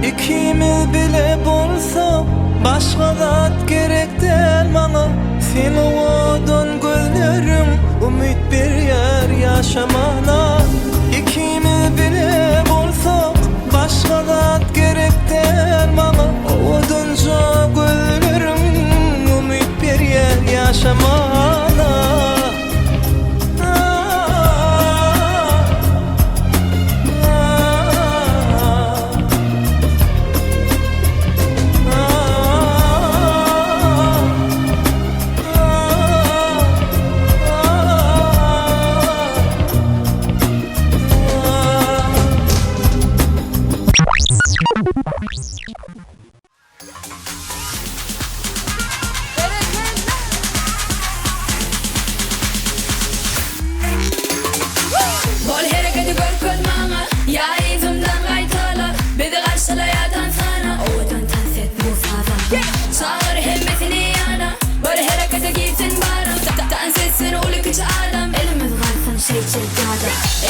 İkimiz bile bolsa başka zat gerek değil bana. Seni odan gözlerim ümit bir yer yaşamana. İkimiz bile bolsa başka zat gerek değil bana. Odunca gözlerim ümit bir yer yaşamana.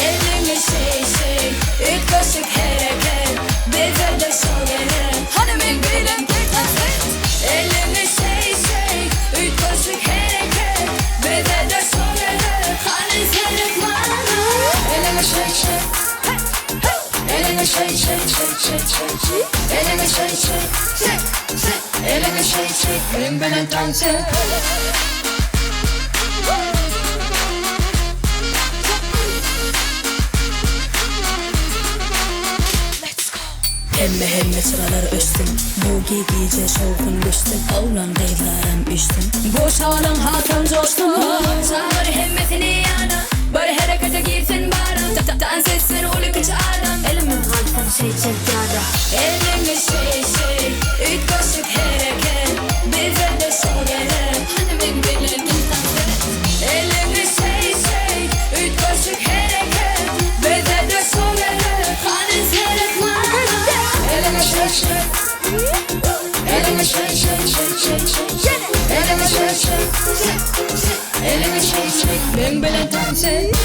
Elini şey üç kaşık hareket bize de söyle hanımın gülüm elini şey üç kaşık hareket bize de söyle hani senin bana elini şey elini şey elini şey elini şey benim belen dansı. Hemme sıralar üstün Bu gece soğukun düştün Oğlan kıyılarım üstün Bu şalın hatım coştun Çağır hemmesini yana Bari harekete girsin bana Dans etsin ulu küçük adam Elimin kalsın şey çek yada Elimi şey üç kaşık hareket Bize de söyle Hanımın bilin dans et Elimi şey üç kaşık hareket Bize de söyle Hani senin bana elini şey elini şey elini şey elini şey ben bile dans et